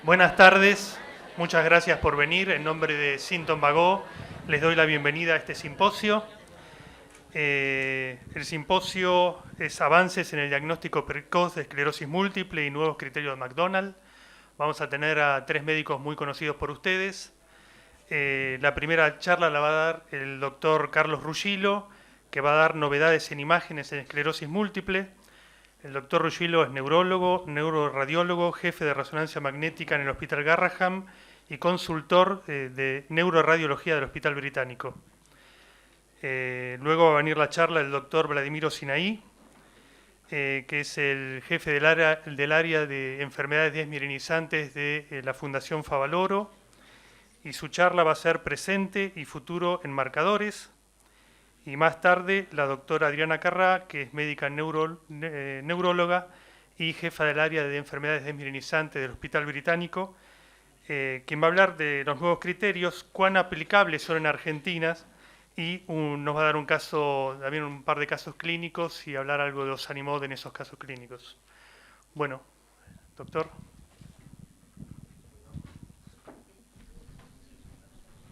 Buenas tardes, muchas gracias por venir. En nombre de Sinton Bagó les doy la bienvenida a este simposio. El simposio es Avances en el diagnóstico precoz de esclerosis múltiple y nuevos criterios de McDonald. Vamos a tener a tres médicos muy conocidos por ustedes. La primera charla la va a dar el doctor Carlos Ruggilo, que va a dar novedades en imágenes en esclerosis múltiple. El doctor Ruggilo es neurólogo, neuroradiólogo, jefe de resonancia magnética en el Hospital Garraham y consultor de neuroradiología del Hospital Británico. Luego va a venir la charla del doctor Vladimiro Sinaí, que es el jefe del área de enfermedades desmielinizantes de la Fundación Favaloro, y su charla va a ser Presente y Futuro en Marcadores. Y más tarde la doctora Adriana Carrá, que es médica neuróloga y jefa del área de enfermedades desmielinizantes del Hospital Británico, quien va a hablar de los nuevos criterios, cuán aplicables son en Argentina, y nos va a dar un caso, también un par de casos clínicos y hablar algo de Ozanimod en esos casos clínicos. Bueno, doctor.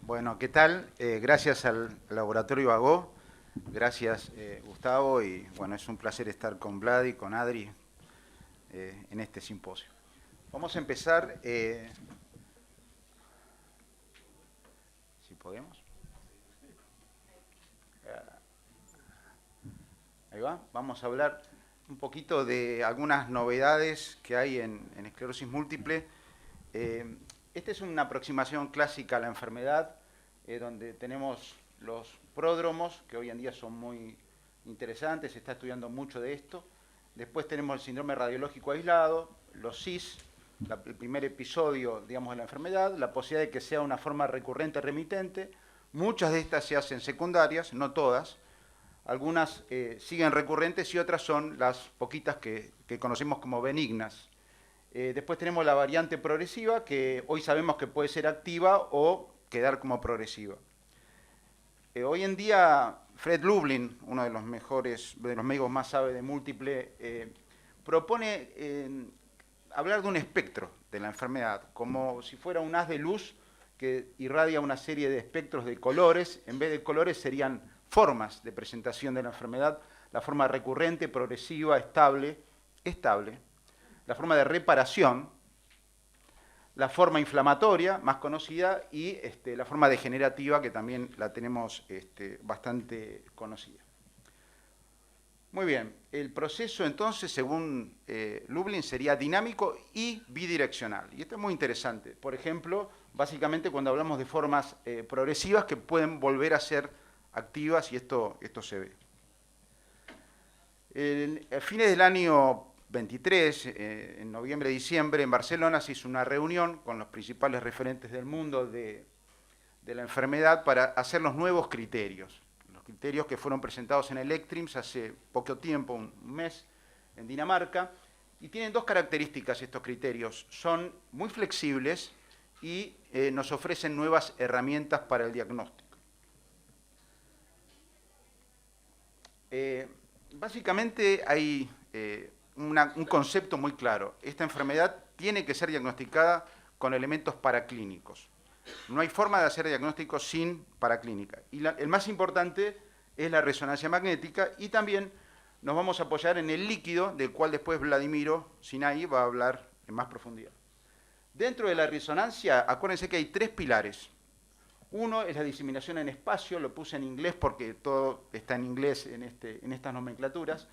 Bueno, ¿qué tal? Gracias al Laboratorio Bagó, gracias Gustavo, y bueno, es un placer estar con Vlad y con Adri en este simposio. Vamos a empezar, si podemos. Ahí va, vamos a hablar un poquito de algunas novedades que hay en esclerosis múltiple. Esta es una aproximación clásica a la enfermedad, donde tenemos los pródromos, que hoy en día son muy interesantes, se está estudiando mucho de esto. Después tenemos el síndrome radiológico aislado, los CIS, el primer episodio, digamos, de la enfermedad, la posibilidad de que sea una forma recurrente remitente. Muchas de estas se hacen secundarias, no todas. Algunas siguen recurrentes y otras son las poquitas que conocemos como benignas. Después tenemos la variante progresiva, que hoy sabemos que puede ser activa o quedar como progresiva. Hoy en día, Fred Lublin, uno de los mejores, de los médicos más sabios de múltiple, propone hablar de un espectro de la enfermedad, como si fuera un haz de luz que irradia una serie de espectros de colores. En vez de colores serían formas de presentación de la enfermedad: la forma recurrente, progresiva, estable, la forma de reparación, la forma inflamatoria, más conocida, y la forma degenerativa, que también la tenemos bastante conocida. Muy bien, el proceso entonces, según Lublin, sería dinámico y bidireccional. Y esto es muy interesante. Por ejemplo, básicamente cuando hablamos de formas progresivas que pueden volver a ser activas, y esto se ve. A fines del año 23, en noviembre, diciembre, en Barcelona se hizo una reunión con los principales referentes del mundo de la enfermedad para hacer los nuevos criterios. Los criterios que fueron presentados en el ECTRIMS hace poco tiempo, un mes, en Dinamarca, y tienen dos características estos criterios: son muy flexibles y nos ofrecen nuevas herramientas para el diagnóstico. Básicamente hay un concepto muy claro: esta enfermedad tiene que ser diagnosticada con elementos paraclínicos. No hay forma de hacer diagnóstico sin paraclínica. Y el más importante es la resonancia magnética, y también nos vamos a apoyar en el líquido, del cual después Vladimiro Sinaí va a hablar en más profundidad. Dentro de la resonancia, acuérdense que hay tres pilares. Uno es la diseminación en espacio, lo puse en inglés porque todo está en inglés en estas nomenclaturas.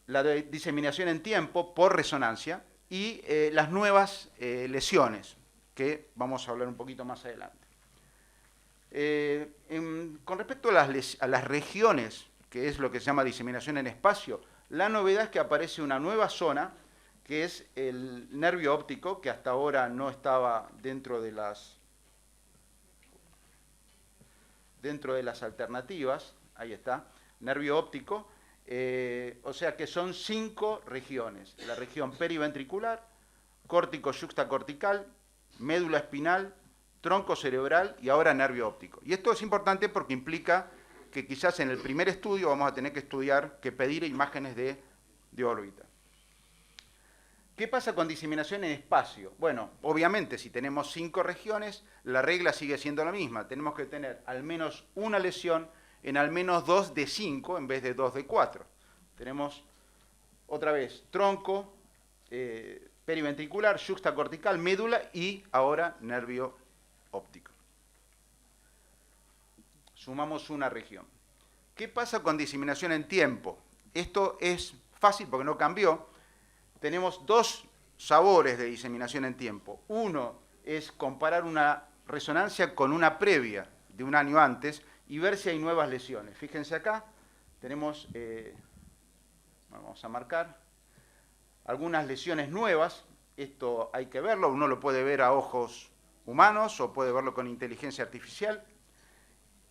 La diseminación en tiempo por resonancia, y las nuevas lesiones, que vamos a hablar un poquito más adelante. Con respecto a las regiones, que es lo que se llama diseminación en espacio, la novedad es que aparece una nueva zona, que es el nervio óptico, que hasta ahora no estaba dentro de las alternativas. Ahí está, nervio óptico. O sea que son 5 regiones: la región periventricular, córtico yuxtacortical, médula espinal, tronco cerebral y ahora nervio óptico. Y esto es importante porque implica que quizás en el primer estudio vamos a tener que pedir imágenes de órbita. ¿Qué pasa con diseminación en espacio? Bueno, obviamente si tenemos 5 regiones, la regla sigue siendo la misma. Tenemos que tener al menos una lesión en al menos 2 de 5 en vez de 2 de 4. Tenemos otra vez tronco, periventricular, yuxtacortical, médula y ahora nervio óptico. Sumamos una región. ¿Qué pasa con diseminación en tiempo? Esto es fácil porque no cambió. Tenemos 2 sabores de diseminación en tiempo. Uno es comparar una resonancia con una previa de un año antes y ver si hay nuevas lesiones. Fíjense acá, tenemos, vamos a marcar, algunas lesiones nuevas. Esto hay que verlo, uno lo puede ver a ojos humanos o puede verlo con inteligencia artificial.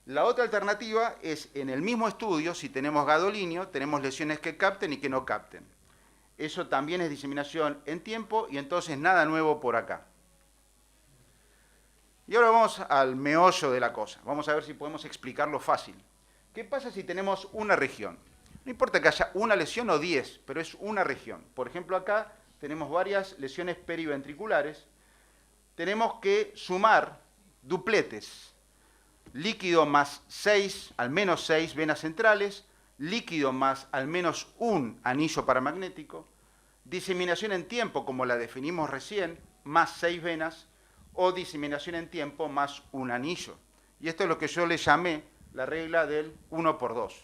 La otra alternativa es, en el mismo estudio, si tenemos gadolinio, tenemos lesiones que capten y que no capten. Eso también es diseminación en tiempo y entonces nada nuevo por acá. Y ahora vamos al meollo de la cosa. Vamos a ver si podemos explicarlo fácil. ¿Qué pasa si tenemos una región? No importa que haya una lesión o 10, pero es una región. Por ejemplo, acá tenemos varias lesiones periventriculares. Tenemos que sumar dupletes. Líquido más 6, al menos 6 venas centrales, líquido más al menos un anillo paramagnético, diseminación en tiempo, como la definimos recién, más 6 venas, o diseminación en tiempo más un anillo. Y esto es lo que yo le llamé la regla del 1 por 2.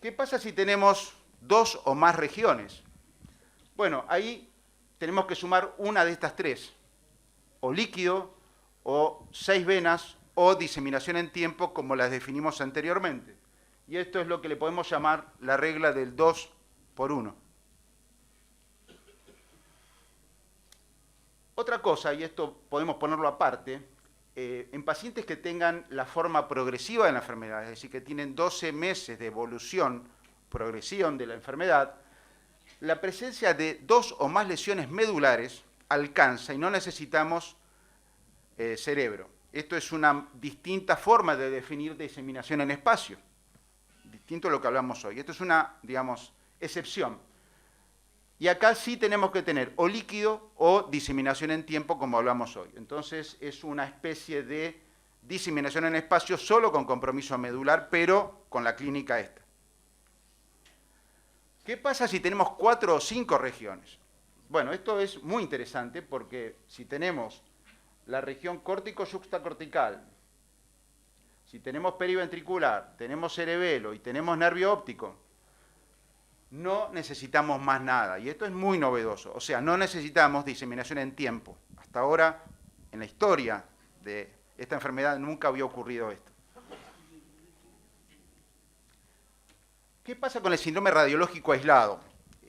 ¿Qué pasa si tenemos 2 o más regiones? Bueno, ahí tenemos que sumar una de estas 3. O líquido, o 6 venas, o diseminación en tiempo, como las definimos anteriormente. Y esto es lo que le podemos llamar la regla del 2 por 1. Otra cosa, y esto podemos ponerlo aparte, en pacientes que tengan la forma progresiva de la enfermedad, es decir, que tienen 12 meses de evolución, progresión de la enfermedad, la presencia de 2 o más lesiones medulares alcanza y no necesitamos cerebro. Esto es una distinta forma de definir diseminación en espacio, distinto a lo que hablamos hoy. Esto es una, digamos, excepción. Y acá sí tenemos que tener o líquido o diseminación en tiempo, como hablamos hoy. Entonces es una especie de diseminación en espacio solo con compromiso medular, pero con la clínica esta. ¿Qué pasa si tenemos 4 o 5 regiones? Bueno, esto es muy interesante porque si tenemos la región córtico-yuxtacortical, si tenemos periventricular, tenemos cerebelo y tenemos nervio óptico, no necesitamos más nada. Y esto es muy novedoso. O sea, no necesitamos diseminación en tiempo. Hasta ahora, en la historia de esta enfermedad, nunca había ocurrido esto. ¿Qué pasa con el síndrome radiológico aislado?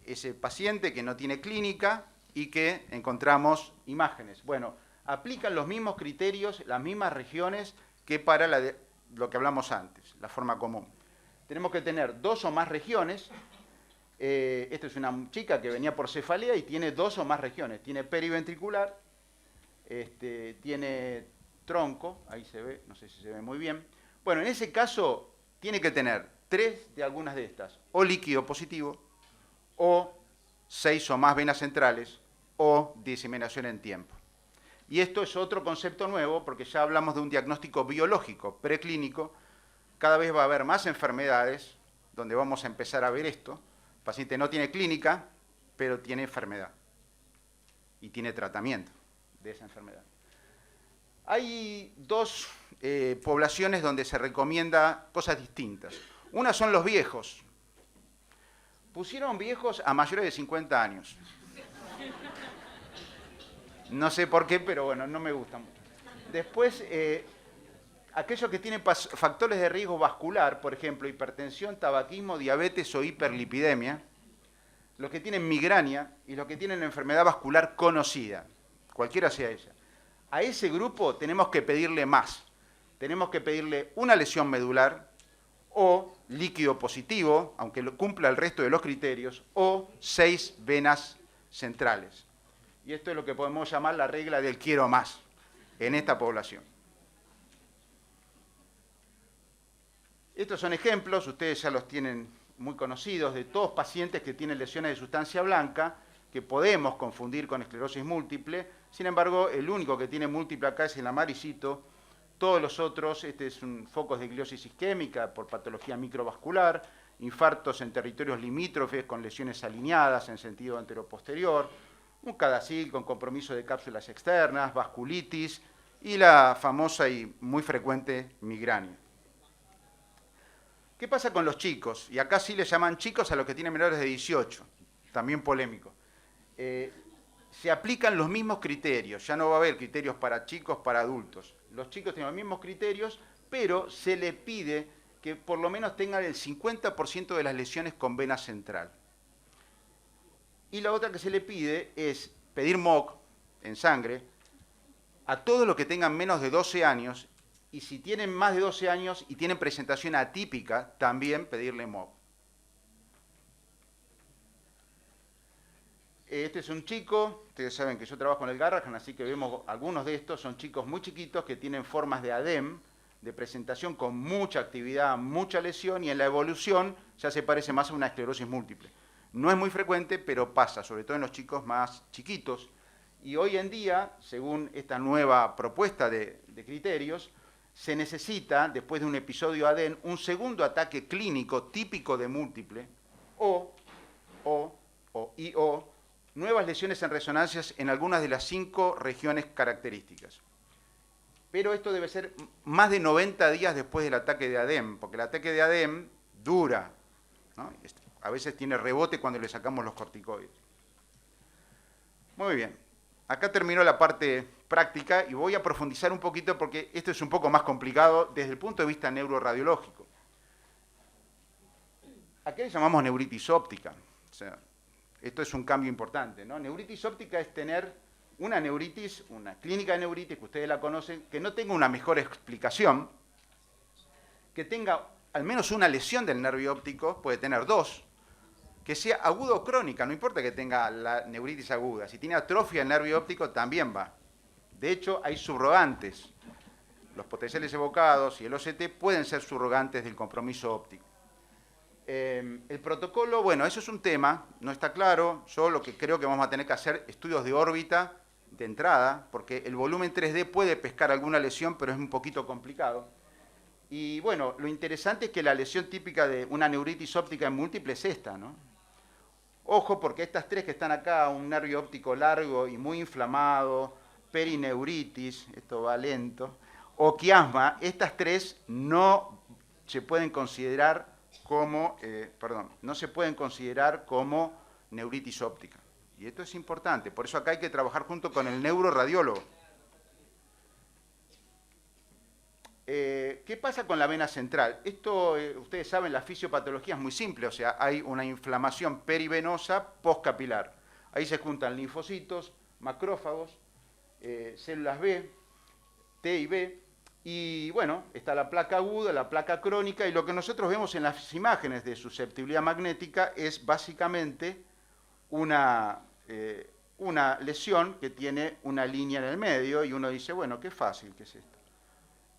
Ese paciente que no tiene clínica y que encontramos imágenes. Bueno, aplican los mismos criterios, las mismas regiones que para lo que hablamos antes, la forma común. Tenemos que tener 2 o más regiones. Esta es una chica que venía por cefalea y tiene 2 o más regiones. Tiene periventricular, tiene tronco, ahí se ve, no sé si se ve muy bien. Bueno, en ese caso tiene que tener 3 de algunas de estas, o líquido positivo, o 6 o más venas centrales, o diseminación en tiempo. Y esto es otro concepto nuevo, porque ya hablamos de un diagnóstico biológico, preclínico. Cada vez va a haber más enfermedades donde vamos a empezar a ver esto. El paciente no tiene clínica, pero tiene enfermedad. Y tiene tratamiento de esa enfermedad. Hay 2 poblaciones donde se recomienda cosas distintas. Una son los viejos. Pusieron viejos a mayores de 50 años. No sé por qué, pero bueno, no me gusta mucho. Después, aquellos que tienen factores de riesgo vascular, por ejemplo, hipertensión, tabaquismo, diabetes o hiperlipidemia, los que tienen migraña y los que tienen enfermedad vascular conocida, cualquiera sea ella. A ese grupo tenemos que pedirle más. Tenemos que pedirle una lesión medular o líquido positivo, aunque cumpla el resto de los criterios, o 6 venas centrales. Y esto es lo que podemos llamar la regla del quiero más en esta población. Estos son ejemplos, ustedes ya los tienen muy conocidos de todos pacientes que tienen lesiones de sustancia blanca, que podemos confundir con esclerosis múltiple. Sin embargo, el único que tiene múltiple acá es el amarillito. Todos los otros, este es un focos de gliosis isquémica por patología microvascular, infartos en territorios limítrofes con lesiones alineadas en sentido anteroposterior, un cadacil con compromiso de cápsulas externas, vasculitis y la famosa y muy frecuente migraña. ¿Qué pasa con los chicos? Y acá sí le llaman chicos a los que tienen menores de 18, también polémico. Se aplican los mismos criterios, ya no va a haber criterios para chicos, para adultos. Los chicos tienen los mismos criterios, pero se le pide que por lo menos tengan el 50% de las lesiones con vena central. Y la otra que se le pide es pedir MOC en sangre a todos los que tengan menos de 12 años, y si tienen más de 12 años y tienen presentación atípica, también pedirle MOC. Este es un chico, ustedes saben que yo trabajo en el Garrahan, así que vemos algunos de estos, son chicos muy chiquitos que tienen formas de ADEM, de presentación con mucha actividad, mucha lesión, y en la evolución ya se parece más a una esclerosis múltiple. No es muy frecuente, pero pasa, sobre todo en los chicos más chiquitos. Y hoy en día, según esta nueva propuesta de criterios, se necesita, después de un episodio ADEM, un segundo ataque clínico típico de múltiple, o nuevas lesiones en resonancias en algunas de las 5 regiones características. Pero esto debe ser más de 90 días después del ataque de ADEM, porque el ataque de ADEM dura, ¿no? A veces tiene rebote cuando le sacamos los corticoides. Muy bien, acá terminó la parte práctica y voy a profundizar un poquito porque esto es un poco más complicado desde el punto de vista neuroradiológico. Acá le llamamos neuritis óptica, o sea, esto es un cambio importante, ¿no? Neuritis óptica es tener una neuritis, una clínica de neuritis, que ustedes la conocen, que no tenga una mejor explicación, que tenga al menos una lesión del nervio óptico, puede tener 2, que sea aguda o crónica, no importa que tenga la neuritis aguda, si tiene atrofia del nervio óptico también va. De hecho, hay subrogantes, los potenciales evocados y el OCT pueden ser subrogantes del compromiso óptico. El protocolo, bueno, eso es un tema, no está claro. Yo lo que creo que vamos a tener que hacer estudios de órbita de entrada, porque el volumen 3D puede pescar alguna lesión, pero es un poquito complicado. Y bueno, lo interesante es que la lesión típica de una neuritis óptica en múltiple es esta, ¿no? Ojo, porque estas 3 que están acá, un nervio óptico largo y muy inflamado, perineuritis, esto va lento, o quiasma, estas 3 no se pueden considerar como, no se pueden considerar como neuritis óptica. Y esto es importante, por eso acá hay que trabajar junto con el neuroradiólogo. ¿Qué pasa con la vena central? Esto, ustedes saben, la fisiopatología es muy simple, o sea, hay una inflamación perivenosa postcapilar. Ahí se juntan linfocitos, macrófagos, células B, T y B, y bueno, está la placa aguda, la placa crónica, y lo que nosotros vemos en las imágenes de susceptibilidad magnética es básicamente una lesión que tiene una línea en el medio, y uno dice, bueno, qué fácil que es esto.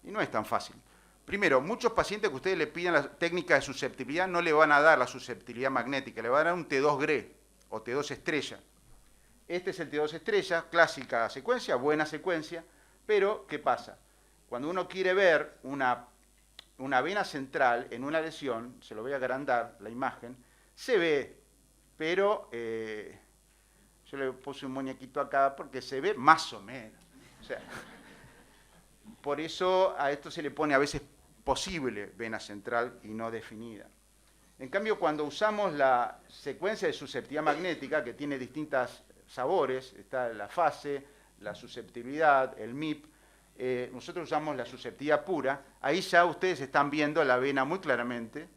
Y no es tan fácil. Primero, muchos pacientes que ustedes le piden la técnica de susceptibilidad no le van a dar la susceptibilidad magnética, le van a dar un T2 GRE o T2 estrella. Este es el T2 estrella, clásica secuencia, buena secuencia, pero ¿qué pasa? Cuando uno quiere ver una vena central en una lesión, se lo voy a agrandar la imagen, se ve, pero yo le puse un muñequito acá porque se ve más o menos. O sea, por eso a esto se le pone a veces posible vena central y no definida. En cambio, cuando usamos la secuencia de susceptibilidad magnética, que tiene distintos sabores, está la fase, la susceptibilidad, el MIP, nosotros usamos la susceptibilidad pura, ahí ya ustedes están viendo la vena muy claramente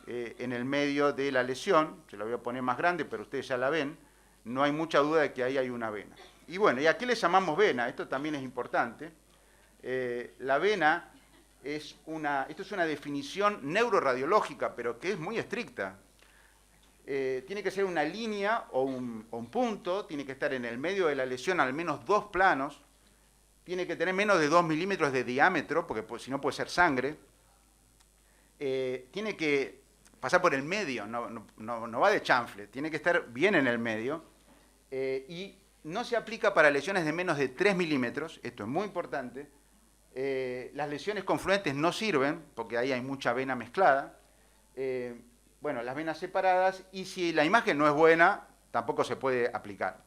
en el medio de la lesión, se la voy a poner más grande, pero ustedes ya la ven, no hay mucha duda de que ahí hay una vena. Y bueno, ¿y a qué le llamamos vena? Esto también es importante. La vena esto es una definición neuroradiológica, pero que es muy estricta. Tiene que ser una línea o un punto, tiene que estar en el medio de la lesión al menos 2 planos, tiene que tener menos de 2 milímetros de diámetro, porque si no puede ser sangre, tiene que pasar por el medio, no va de chanfle, tiene que estar bien en el medio. Y no se aplica para lesiones de menos de 3 milímetros, esto es muy importante. Las lesiones confluentes no sirven, porque ahí hay mucha vena mezclada. Bueno, las venas separadas, y si la imagen no es buena, tampoco se puede aplicar.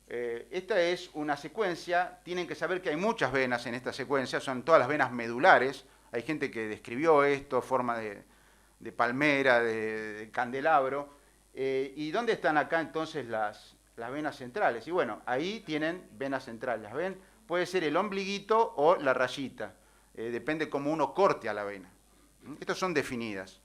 Esta es una secuencia, tienen que saber que hay muchas venas en esta secuencia, son todas las venas medulares. Hay gente que describió esto, forma de palmera, de candelabro. ¿Y dónde están acá entonces las venas centrales? Y bueno, ahí tienen venas centrales, ¿las ven? Puede ser el ombliguito o la rayita, depende cómo uno corte a la vena. Estas son definidas.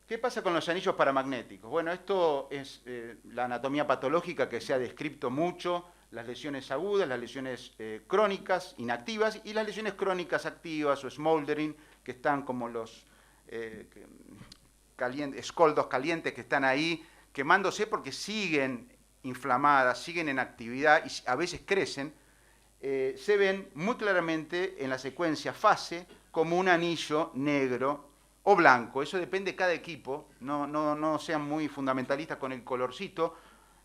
¿Qué pasa con los anillos paramagnéticos? Bueno, esto es la anatomía patológica que se ha descrito mucho, las lesiones agudas, las lesiones crónicas, inactivas, y las lesiones crónicas activas o smoldering, que están como los escoldos calientes que están ahí, quemándose porque siguen inflamadas, siguen en actividad y a veces crecen, se ven muy claramente en la secuencia fase como un anillo negro o blanco. Eso depende de cada equipo, no sean muy fundamentalistas con el colorcito,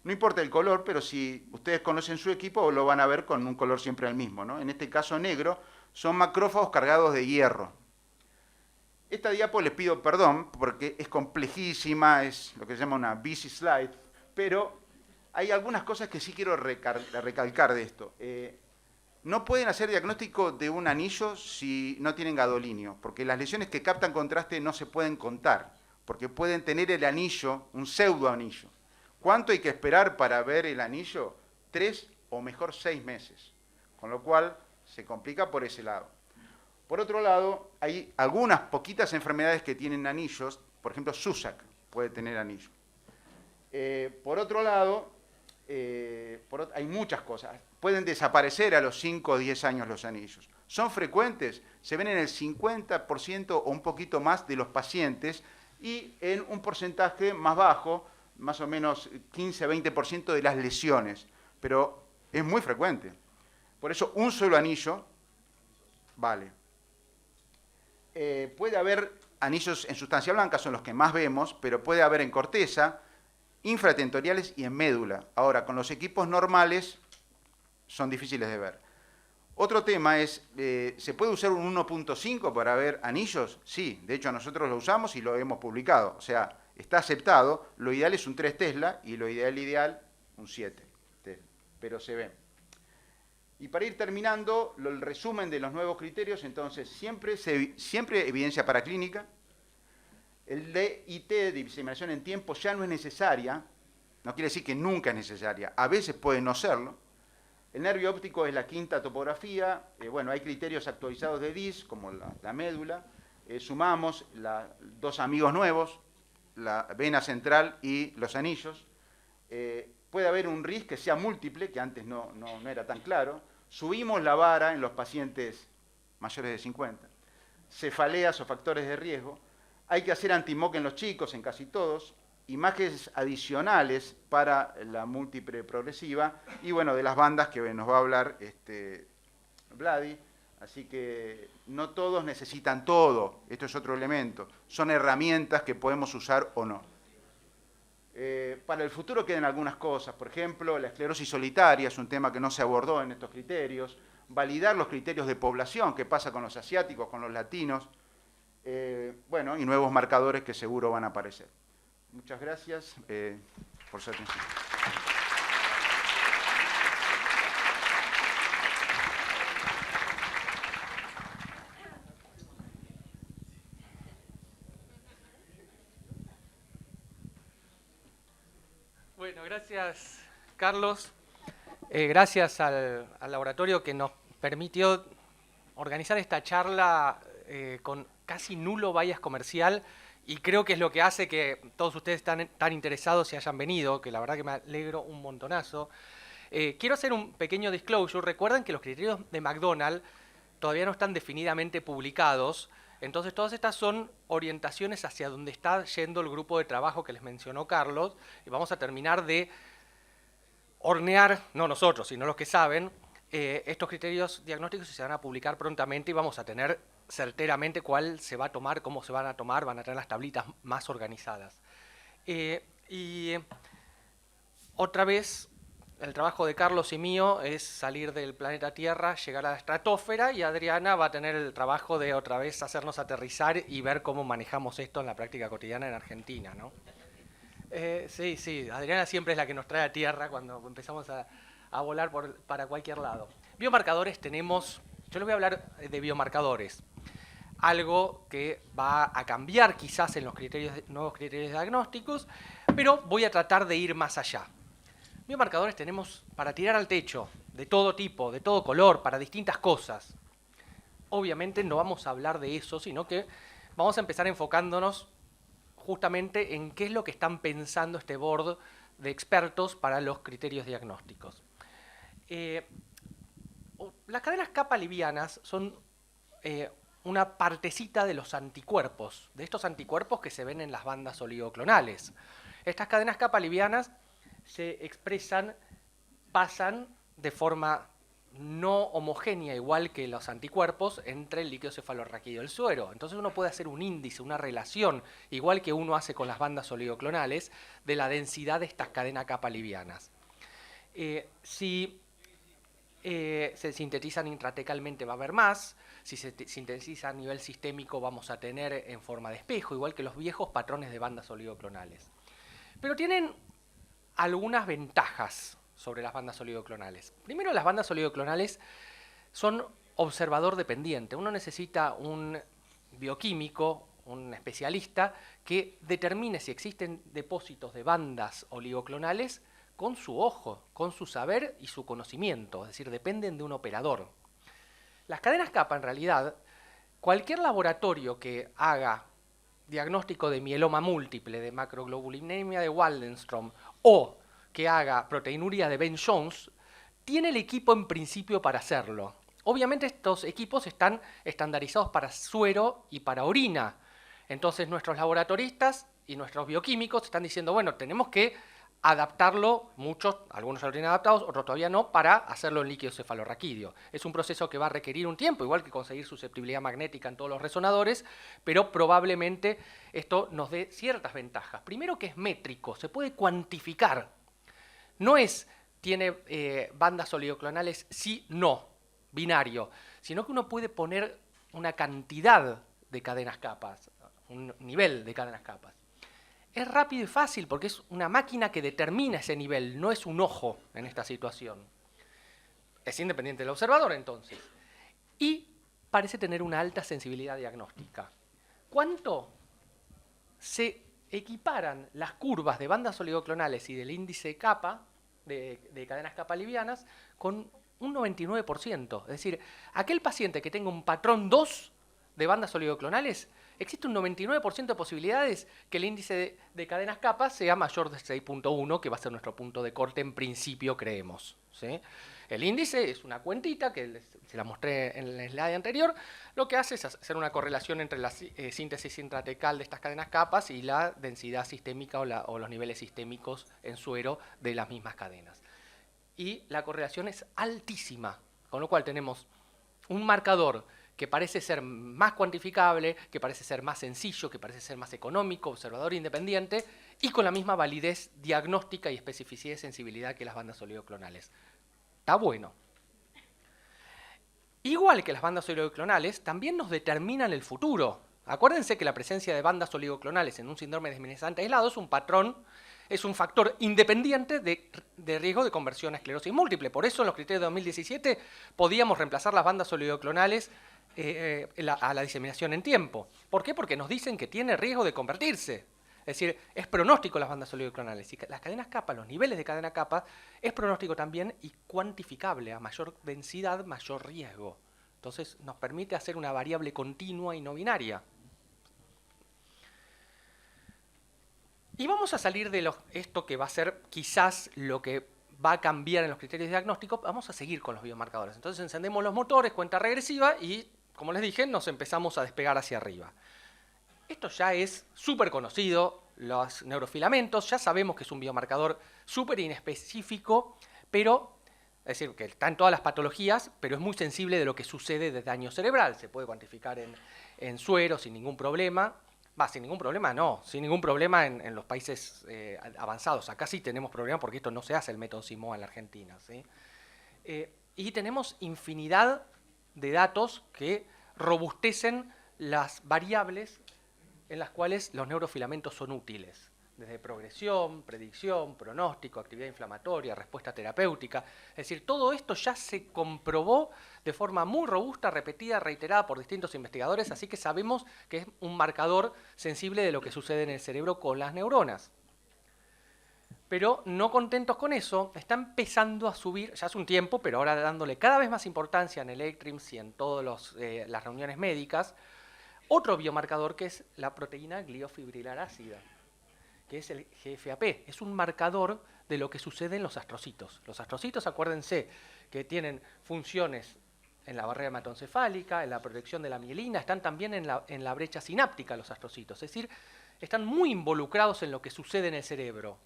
no importa el color, pero si ustedes conocen su equipo lo van a ver con un color siempre el mismo, ¿no? En este caso negro, son macrófagos cargados de hierro. Esta diapo les pido perdón porque es complejísima, es lo que se llama una busy slide, pero hay algunas cosas que sí quiero recalcar de esto. No pueden hacer diagnóstico de un anillo si no tienen gadolinio, porque las lesiones que captan contraste no se pueden contar, porque pueden tener el anillo, un pseudoanillo. ¿Cuánto hay que esperar para ver el anillo? 3 o mejor 6 meses, con lo cual se complica por ese lado. Por otro lado, hay algunas poquitas enfermedades que tienen anillos, por ejemplo, Susak puede tener anillo. Por otro lado, hay muchas cosas. Pueden desaparecer a los 5 o 10 años los anillos. ¿Son frecuentes? Se ven en el 50% o un poquito más de los pacientes y en un porcentaje más bajo, más o menos 15-20% de las lesiones. Pero es muy frecuente. Por eso un solo anillo vale. Puede haber anillos en sustancia blanca, son los que más vemos, pero puede haber en corteza, infratentoriales y en médula. Ahora, con los equipos normales son difíciles de ver. Otro tema es, ¿se puede usar un 1.5 para ver anillos? Sí, de hecho nosotros lo usamos y lo hemos publicado. O sea, está aceptado. Lo ideal es un 3 Tesla y lo ideal un 7 Tesla, pero se ven. Y para ir terminando, el resumen de los nuevos criterios, entonces, siempre evidencia paraclínica. El DIT, de diseminación en tiempo, ya no es necesaria. No quiere decir que nunca es necesaria. A veces puede no serlo. El nervio óptico es la quinta topografía. Bueno, hay criterios actualizados de DIS, como la médula. Sumamos 2 amigos nuevos, la vena central y los anillos. Puede haber un RIS que sea múltiple, que antes no era tan claro. Subimos la vara en los pacientes mayores de 50. Cefaleas o factores de riesgo. Hay que hacer anti-MOC en los chicos, en casi todos. Imágenes adicionales para la múltiple progresiva. Y bueno, de las bandas que nos va a hablar Vladi. Así que no todos necesitan todo. Esto es otro elemento. Son herramientas que podemos usar o no. Para el futuro quedan algunas cosas. Por ejemplo, la esclerosis solitaria es un tema que no se abordó en estos criterios. Validar los criterios de población, qué pasa con los asiáticos, con los latinos. Bueno, y nuevos marcadores que seguro van a aparecer. Muchas gracias por su atención. Bueno, gracias, Carlos. Gracias al laboratorio que nos permitió organizar esta charla con casi nulo bias comercial, y creo que es lo que hace que todos ustedes tan interesados se hayan venido, que la verdad que me alegro un montonazo. Quiero hacer un pequeño disclosure. Recuerden que los criterios de McDonald todavía no están definidamente publicados, entonces todas estas son orientaciones hacia donde está yendo el grupo de trabajo que les mencionó Carlos, y vamos a terminar de hornear, no nosotros, sino los que saben, estos criterios diagnósticos se van a publicar prontamente y vamos a tener certeramente cuál se va a tomar, cómo se van a tomar, van a tener las tablitas más organizadas. Y otra vez, el trabajo de Carlos y mío es salir del planeta Tierra, llegar a la estratosfera, y Adriana va a tener el trabajo de otra vez hacernos aterrizar y ver cómo manejamos esto en la práctica cotidiana en Argentina, ¿no? Sí, Adriana siempre es la que nos trae a Tierra cuando empezamos a volar para cualquier lado. Biomarcadores tenemos, yo les voy a hablar de biomarcadores, algo que va a cambiar quizás en los nuevos criterios diagnósticos, pero voy a tratar de ir más allá. Biomarcadores tenemos para tirar al techo, de todo tipo, de todo color, para distintas cosas. Obviamente no vamos a hablar de eso, sino que vamos a empezar enfocándonos justamente en qué es lo que están pensando este board de expertos para los criterios diagnósticos. Las cadenas capa livianas son una partecita de los anticuerpos, de estos anticuerpos que se ven en las bandas oligoclonales. Estas cadenas capa livianas se expresan, pasan de forma no homogénea, igual que los anticuerpos, entre el líquido cefalorraquídeo y el suero. Entonces uno puede hacer un índice, una relación, igual que uno hace con las bandas oligoclonales, de la densidad de estas cadenas capa livianas. Si se sintetizan intratecalmente va a haber más, si se sintetiza a nivel sistémico vamos a tener en forma de espejo, igual que los viejos patrones de bandas oligoclonales. Pero tienen algunas ventajas sobre las bandas oligoclonales. Primero, las bandas oligoclonales son observador dependiente. Uno necesita un bioquímico, un especialista, que determine si existen depósitos de bandas oligoclonales con su ojo, con su saber y su conocimiento, es decir, dependen de un operador. Las cadenas capa, en realidad, cualquier laboratorio que haga diagnóstico de mieloma múltiple, de macroglobulinemia de Waldenstrom, o que haga proteinuria de Ben-Jones, tiene el equipo en principio para hacerlo. Obviamente estos equipos están estandarizados para suero y para orina. Entonces nuestros laboratoristas y nuestros bioquímicos están diciendo, bueno, tenemos que adaptarlo, muchos, algunos ya lo tienen adaptados, otros todavía no, para hacerlo en líquido cefalorraquídeo. Es un proceso que va a requerir un tiempo, igual que conseguir susceptibilidad magnética en todos los resonadores, pero probablemente esto nos dé ciertas ventajas. Primero, que es métrico, se puede cuantificar. No es, tiene bandas oligoclonales sí, no, binario, sino que uno puede poner una cantidad de cadenas capas, un nivel de cadenas capas. Es rápido y fácil porque es una máquina que determina ese nivel, no es un ojo en esta situación. Es independiente del observador, entonces. Y parece tener una alta sensibilidad diagnóstica. ¿Cuánto se equiparan las curvas de bandas oligoclonales y del índice capa, de cadenas capa livianas, con un 99%? Es decir, aquel paciente que tenga un patrón 2 de bandas oligoclonales, existe un 99% de posibilidades que el índice de cadenas capas sea mayor de 6.1, que va a ser nuestro punto de corte en principio, creemos, ¿sí? El índice es una cuentita que se la mostré en el slide anterior. Lo que hace es hacer una correlación entre la síntesis intratecal de estas cadenas capas y la densidad sistémica o los niveles sistémicos en suero de las mismas cadenas. Y la correlación es altísima, con lo cual tenemos un marcador que parece ser más cuantificable, que parece ser más sencillo, que parece ser más económico, observador independiente, y con la misma validez diagnóstica y especificidad y sensibilidad que las bandas oligoclonales. Está bueno. Igual que las bandas oligoclonales, también nos determinan el futuro. Acuérdense que la presencia de bandas oligoclonales en un síndrome desminimizante aislado es un patrón, es un factor independiente de riesgo de conversión a esclerosis múltiple. Por eso en los criterios de 2017 podíamos reemplazar las bandas oligoclonales a la diseminación en tiempo. ¿Por qué? Porque nos dicen que tiene riesgo de convertirse. Es decir, es pronóstico las bandas oligoclonales. Y las cadenas capa, los niveles de cadena capa, es pronóstico también y cuantificable. A mayor densidad, mayor riesgo. Entonces nos permite hacer una variable continua y no binaria. Y vamos a salir de esto que va a ser quizás lo que va a cambiar en los criterios diagnósticos. Vamos a seguir con los biomarcadores. Entonces encendemos los motores, cuenta regresiva, y como les dije, nos empezamos a despegar hacia arriba. Esto ya es súper conocido, los neurofilamentos, ya sabemos que es un biomarcador súper inespecífico, pero es decir, que está en todas las patologías, pero es muy sensible de lo que sucede de daño cerebral. Se puede cuantificar en suero sin ningún problema. Sin ningún problema no, sin ningún problema en los países avanzados. Acá sí tenemos problemas porque esto no se hace el método Simoa en la Argentina, ¿sí? Y tenemos infinidad de datos que robustecen las variables en las cuales los neurofilamentos son útiles, desde progresión, predicción, pronóstico, actividad inflamatoria, respuesta terapéutica. Es decir, todo esto ya se comprobó de forma muy robusta, repetida, reiterada por distintos investigadores, así que sabemos que es un marcador sensible de lo que sucede en el cerebro con las neuronas. Pero no contentos con eso, está empezando a subir, ya hace un tiempo, pero ahora dándole cada vez más importancia en el ECTRIMS y en todas las reuniones médicas, otro biomarcador que es la proteína gliofibrilar ácida, que es el GFAP. Es un marcador de lo que sucede en los astrocitos. Los astrocitos, acuérdense, que tienen funciones en la barrera hematoencefálica, en la protección de la mielina, están también en la brecha sináptica los astrocitos. Es decir, están muy involucrados en lo que sucede en el cerebro.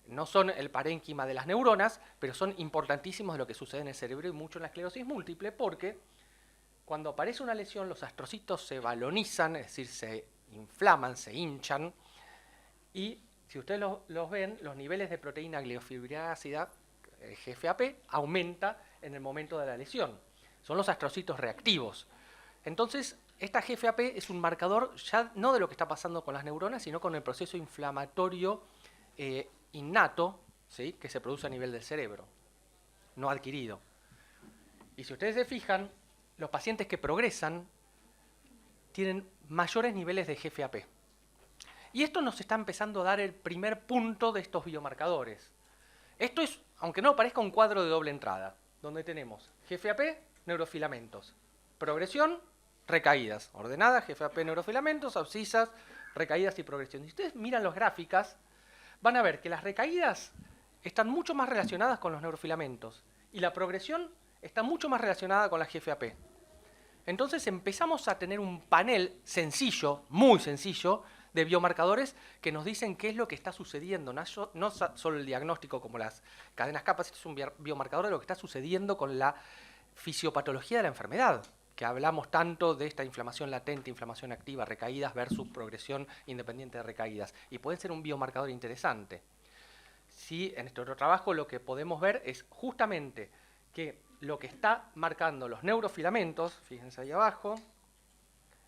No son el parénquima de las neuronas, pero son importantísimos de lo que sucede en el cerebro y mucho en la esclerosis múltiple, porque cuando aparece una lesión los astrocitos se balonizan, es decir, se inflaman, se hinchan, y si ustedes los ven, los niveles de proteína gliofibrilar ácida, GFAP, aumenta en el momento de la lesión. Son los astrocitos reactivos. Entonces, esta GFAP es un marcador ya no de lo que está pasando con las neuronas, sino con el proceso inflamatorio innato, ¿sí?, que se produce a nivel del cerebro, no adquirido. Y si ustedes se fijan, los pacientes que progresan tienen mayores niveles de GFAP. Y esto nos está empezando a dar el primer punto de estos biomarcadores. Esto es, aunque no parezca, un cuadro de doble entrada, donde tenemos GFAP, neurofilamentos, progresión, recaídas, ordenadas, GFAP, neurofilamentos, abscisas, recaídas y progresión. Si ustedes miran las gráficas, van a ver que las recaídas están mucho más relacionadas con los neurofilamentos y la progresión está mucho más relacionada con la GFAP. Entonces empezamos a tener un panel sencillo, muy sencillo, de biomarcadores que nos dicen qué es lo que está sucediendo, no solo el diagnóstico como las cadenas capas, esto es un biomarcador de lo que está sucediendo con la fisiopatología de la enfermedad, que hablamos tanto de esta inflamación latente, inflamación activa, recaídas versus progresión independiente de recaídas, y puede ser un biomarcador interesante. Sí, en este otro trabajo lo que podemos ver es justamente que lo que está marcando los neurofilamentos, fíjense ahí abajo,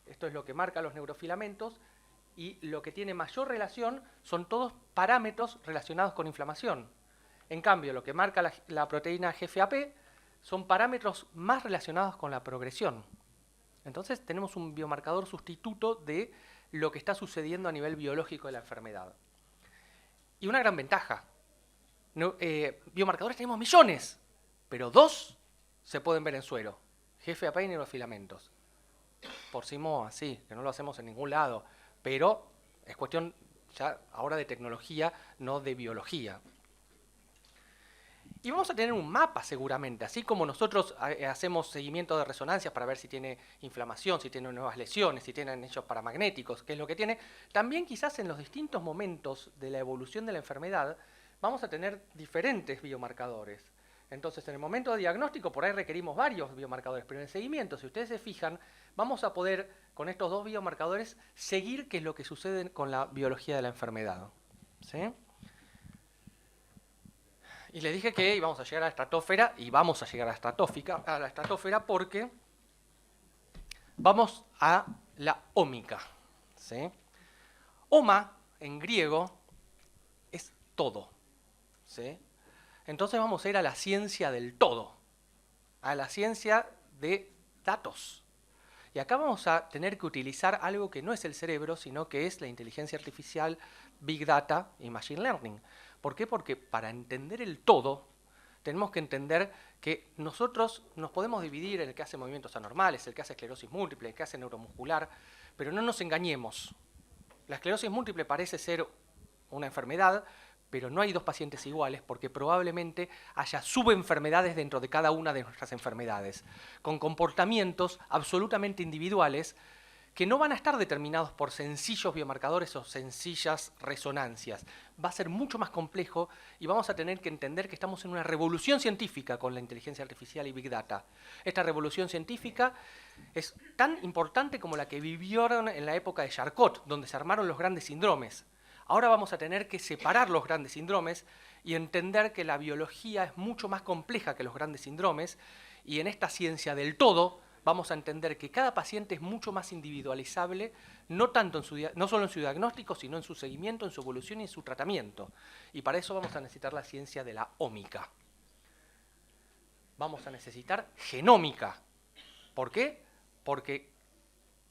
esto es lo que marca los neurofilamentos, y lo que tiene mayor relación son todos parámetros relacionados con inflamación. En cambio, lo que marca la proteína GFAP son parámetros más relacionados con la progresión. Entonces tenemos un biomarcador sustituto de lo que está sucediendo a nivel biológico de la enfermedad. Y una gran ventaja, biomarcadores tenemos millones, pero 2 se pueden ver en suero, GFAP y neurofilamentos. Por Simoa, sí, que no lo hacemos en ningún lado, pero es cuestión ya ahora de tecnología, no de biología. Y vamos a tener un mapa seguramente, así como nosotros hacemos seguimiento de resonancias para ver si tiene inflamación, si tiene nuevas lesiones, si tienen hechos paramagnéticos, qué es lo que tiene. También quizás en los distintos momentos de la evolución de la enfermedad vamos a tener diferentes biomarcadores. Entonces, en el momento de diagnóstico, por ahí requerimos varios biomarcadores, pero en el seguimiento, si ustedes se fijan, vamos a poder, con estos 2 biomarcadores, seguir qué es lo que sucede con la biología de la enfermedad. ¿Sí? Y les dije que íbamos a llegar a la estratosfera, y vamos a llegar a la estratosfera porque vamos a la ómica. ¿Sí? Oma, en griego, es todo. ¿Sí? Entonces vamos a ir a la ciencia del todo, a la ciencia de datos. Y acá vamos a tener que utilizar algo que no es el cerebro, sino que es la inteligencia artificial, Big Data y Machine Learning. ¿Por qué? Porque para entender el todo, tenemos que entender que nosotros nos podemos dividir en el que hace movimientos anormales, el que hace esclerosis múltiple, el que hace neuromuscular, pero no nos engañemos. La esclerosis múltiple parece ser una enfermedad, pero no hay 2 pacientes iguales porque probablemente haya subenfermedades dentro de cada una de nuestras enfermedades, con comportamientos absolutamente individuales que no van a estar determinados por sencillos biomarcadores o sencillas resonancias. Va a ser mucho más complejo y vamos a tener que entender que estamos en una revolución científica con la inteligencia artificial y Big Data. Esta revolución científica es tan importante como la que vivieron en la época de Charcot, donde se armaron los grandes síndromes. Ahora vamos a tener que separar los grandes síndromes y entender que la biología es mucho más compleja que los grandes síndromes, y en esta ciencia del todo vamos a entender que cada paciente es mucho más individualizable, no solo en su diagnóstico, sino en su seguimiento, en su evolución y en su tratamiento. Y para eso vamos a necesitar la ciencia de la ómica. Vamos a necesitar genómica. ¿Por qué? Porque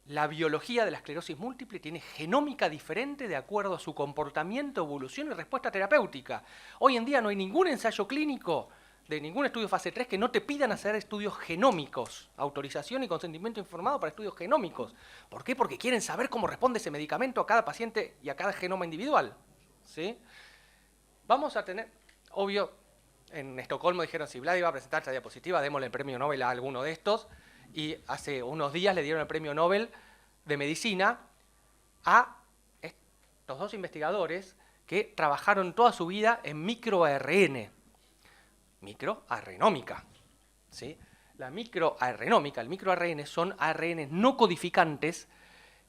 la biología de la esclerosis múltiple tiene genómica diferente de acuerdo a su comportamiento, evolución y respuesta terapéutica. Hoy en día no hay ningún ensayo clínico de ningún estudio fase 3 que no te pidan hacer estudios genómicos, autorización y consentimiento informado para estudios genómicos. ¿Por qué? Porque quieren saber cómo responde ese medicamento a cada paciente y a cada genoma individual. ¿Sí? Vamos a tener, obvio, en Estocolmo dijeron, si Vlad iba a presentar esta diapositiva, démosle el premio Nobel a alguno de estos, y hace unos días le dieron el premio Nobel de Medicina a estos dos investigadores que trabajaron toda su vida en microARN. Microarrenómica. ¿Sí? La microarrenómica, el microARN son ARN no codificantes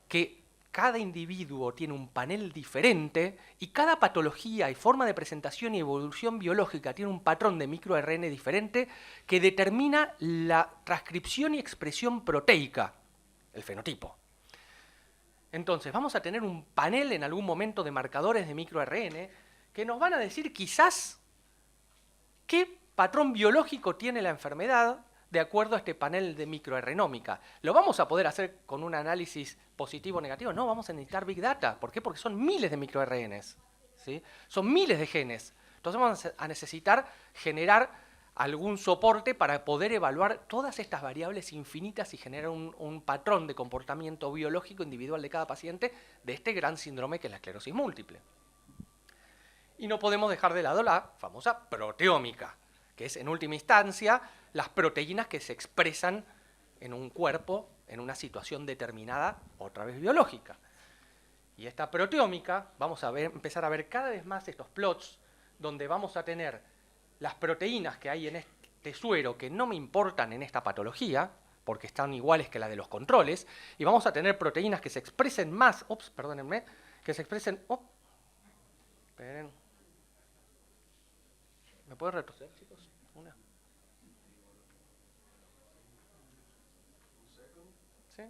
que cada individuo tiene un panel diferente y cada patología y forma de presentación y evolución biológica tiene un patrón de microARN diferente que determina la transcripción y expresión proteica, el fenotipo. Entonces, vamos a tener un panel en algún momento de marcadores de microARN que nos van a decir quizás qué patrón biológico tiene la enfermedad de acuerdo a este panel de microarrenómica. ¿Lo vamos a poder hacer con un análisis positivo o negativo? No, vamos a necesitar Big Data. ¿Por qué? Porque son miles de microARNs, ¿sí? Son miles de genes. Entonces vamos a necesitar generar algún soporte para poder evaluar todas estas variables infinitas y generar un patrón de comportamiento biológico individual de cada paciente de este gran síndrome que es la esclerosis múltiple. Y no podemos dejar de lado la famosa proteómica, que es en última instancia las proteínas que se expresan en un cuerpo en una situación determinada, otra vez biológica. Y esta proteómica, vamos a empezar a ver cada vez más estos plots donde vamos a tener las proteínas que hay en este suero que no me importan en esta patología, porque están iguales que la de los controles, y vamos a tener proteínas que se expresen más, perdónenme, que se expresen, esperen. ¿Me pueden retroceder, chicos? Una. ¿Sí?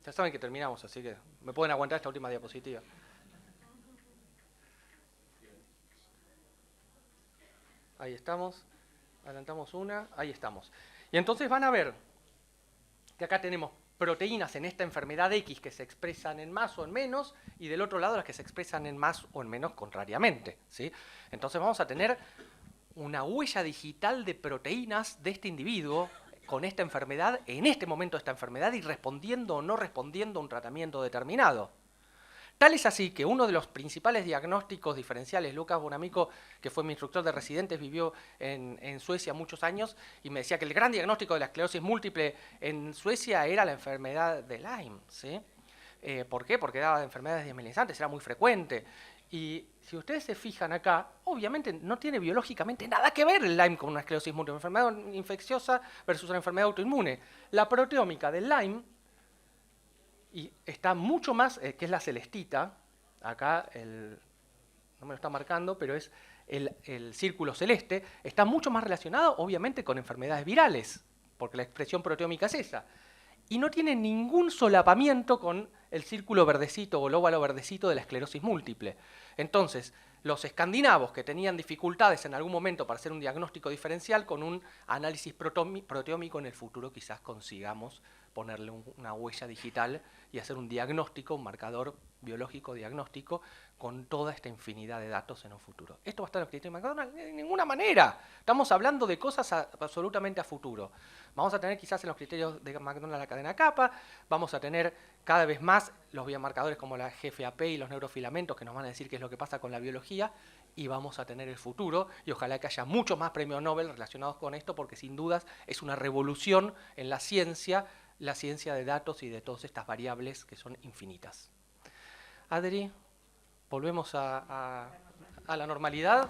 Ya saben que terminamos, así que me pueden aguantar esta última diapositiva. Ahí estamos. Adelantamos una. Ahí estamos. Y entonces van a ver que acá tenemos proteínas en esta enfermedad X que se expresan en más o en menos, y del otro lado las que se expresan en más o en menos contrariamente, ¿sí? Entonces vamos a tener una huella digital de proteínas de este individuo con esta enfermedad, en este momento de esta enfermedad, y respondiendo o no respondiendo a un tratamiento determinado. Tal es así que uno de los principales diagnósticos diferenciales, Lucas Bonamico, que fue mi instructor de residentes, vivió en Suecia muchos años, y me decía que el gran diagnóstico de la esclerosis múltiple en Suecia era la enfermedad de Lyme, ¿sí? ¿Por qué? Porque era enfermedades desmielinizantes, era muy frecuente. Y si ustedes se fijan acá, obviamente no tiene biológicamente nada que ver el Lyme con una esclerosis múltiple, una enfermedad infecciosa versus una enfermedad autoinmune. La proteómica del Lyme, y está mucho más, que es la celestita, acá no me lo está marcando, pero es el círculo celeste, está mucho más relacionado obviamente con enfermedades virales, porque la expresión proteómica es esa. Y no tiene ningún solapamiento con el círculo verdecito o el óvalo verdecito de la esclerosis múltiple. Entonces, los escandinavos que tenían dificultades en algún momento para hacer un diagnóstico diferencial, con un análisis proteómico en el futuro quizás consigamos ponerle una huella digital y hacer un diagnóstico, un marcador biológico diagnóstico con toda esta infinidad de datos en un futuro. ¿Esto va a estar en el criterio de McDonald? De ninguna manera. Estamos hablando de cosas absolutamente a futuro. Vamos a tener quizás en los criterios de McDonald la cadena kappa, vamos a tener cada vez más los biomarcadores como la GFAP y los neurofilamentos que nos van a decir qué es lo que pasa con la biología, y vamos a tener el futuro, y ojalá que haya muchos más premios Nobel relacionados con esto, porque sin dudas es una revolución en la ciencia la ciencia de datos y de todas estas variables que son infinitas. Adri, volvemos a la normalidad.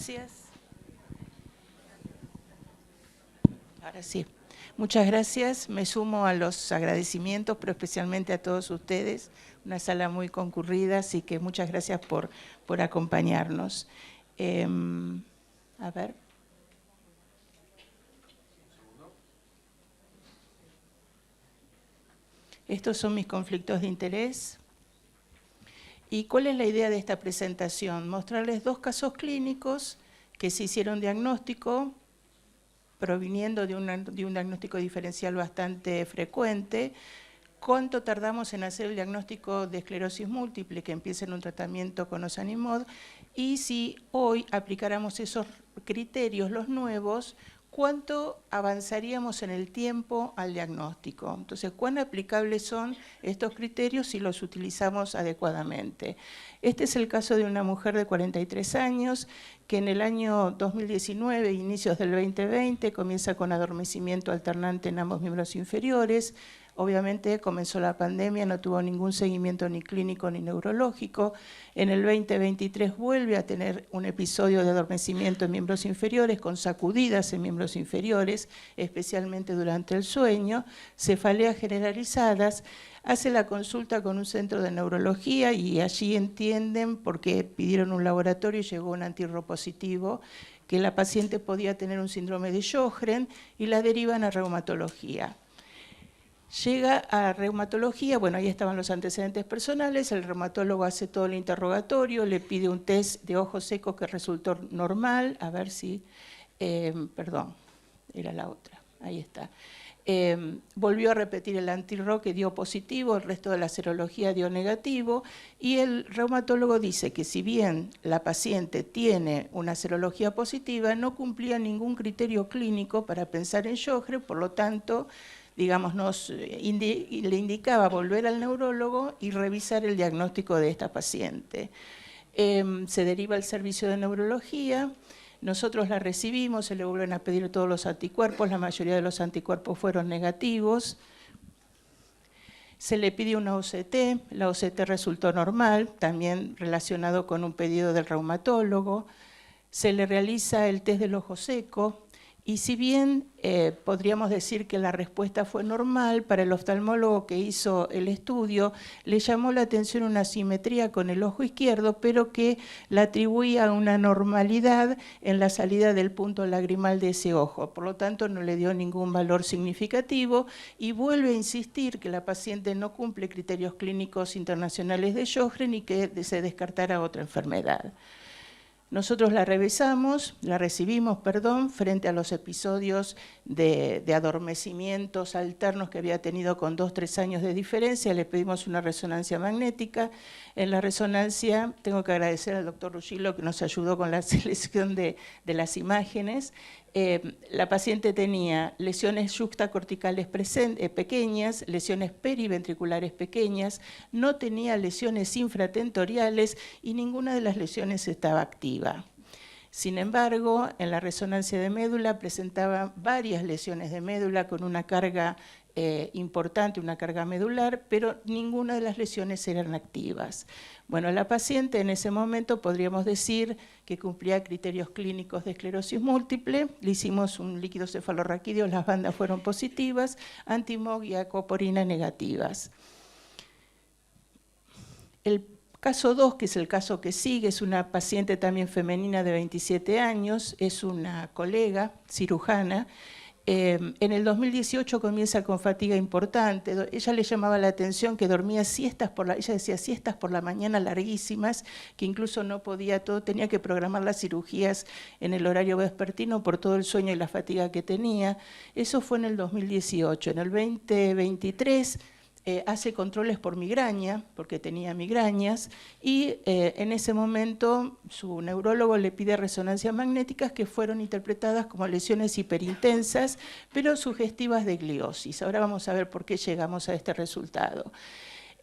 Gracias. Ahora sí. Muchas gracias. Me sumo a los agradecimientos, pero especialmente a todos ustedes. Una sala muy concurrida, así que muchas gracias por acompañarnos. A ver. Estos son mis conflictos de interés. ¿Y cuál es la idea de esta presentación? Mostrarles 2 casos clínicos que se hicieron diagnóstico, proviniendo de un diagnóstico diferencial bastante frecuente. ¿Cuánto tardamos en hacer el diagnóstico de esclerosis múltiple, que empieza en un tratamiento con ozanimod? Y si hoy aplicáramos esos criterios, los nuevos, ¿cuánto avanzaríamos en el tiempo al diagnóstico? Entonces, ¿cuán aplicables son estos criterios si los utilizamos adecuadamente? Este es el caso de una mujer de 43 años que en el año 2019, inicios del 2020, comienza con adormecimiento alternante en ambos miembros inferiores. Obviamente comenzó la pandemia, no tuvo ningún seguimiento ni clínico ni neurológico. En el 2023 vuelve a tener un episodio de adormecimiento en miembros inferiores, con sacudidas en miembros inferiores, especialmente durante el sueño, cefaleas generalizadas. Hace la consulta con un centro de neurología y allí entienden, porque pidieron un laboratorio y llegó un antirro positivo, que la paciente podía tener un síndrome de Sjögren y la derivan a reumatología. Llega a reumatología, bueno, ahí estaban los antecedentes personales, el reumatólogo hace todo el interrogatorio, le pide un test de ojos secos que resultó normal, a ver si, perdón, era la otra, ahí está. Volvió a repetir el antirro que dio positivo, el resto de la serología dio negativo, y el reumatólogo dice que si bien la paciente tiene una serología positiva, no cumplía ningún criterio clínico para pensar en Sjögren, por lo tanto, digamos, le indicaba volver al neurólogo y revisar el diagnóstico de esta paciente. Se deriva al servicio de neurología, nosotros la recibimos, se le vuelven a pedir todos los anticuerpos, la mayoría de los anticuerpos fueron negativos. Se le pide una OCT, la OCT resultó normal, también relacionado con un pedido del reumatólogo. Se le realiza el test del ojo seco, y si bien podríamos decir que la respuesta fue normal, para el oftalmólogo que hizo el estudio le llamó la atención una asimetría con el ojo izquierdo, pero que la atribuía a una normalidad en la salida del punto lagrimal de ese ojo. Por lo tanto, no le dio ningún valor significativo y vuelve a insistir que la paciente no cumple criterios clínicos internacionales de Sjögren y que se descartara otra enfermedad. Nosotros la recibimos, frente a los episodios de adormecimientos alternos que había tenido con 2-3 años de diferencia. Le pedimos una resonancia magnética. En la resonancia, tengo que agradecer al doctor Ruggillo que nos ayudó con la selección de las imágenes. La paciente tenía lesiones yuxtacorticales pequeñas, lesiones periventriculares pequeñas, no tenía lesiones infratentoriales y ninguna de las lesiones estaba activa. Sin embargo, en la resonancia de médula presentaba varias lesiones de médula con una carga importante, una carga medular, pero ninguna de las lesiones eran activas. Bueno, la paciente en ese momento podríamos decir que cumplía criterios clínicos de esclerosis múltiple, le hicimos un líquido cefalorraquídeo, las bandas fueron positivas, anti-MOG y acoporina negativas. El caso 2, que es el caso que sigue, es una paciente también femenina de 27 años, es una colega cirujana. En el 2018 comienza con fatiga importante. Ella le llamaba la atención que dormía siestas ella decía siestas por la mañana larguísimas, que incluso no podía tenía que programar las cirugías en el horario vespertino por todo el sueño y la fatiga que tenía. Eso fue en el 2018. En el 2023 hace controles por migraña, porque tenía migrañas, y en ese momento su neurólogo le pide resonancias magnéticas que fueron interpretadas como lesiones hiperintensas, pero sugestivas de gliosis. Ahora vamos a ver por qué llegamos a este resultado.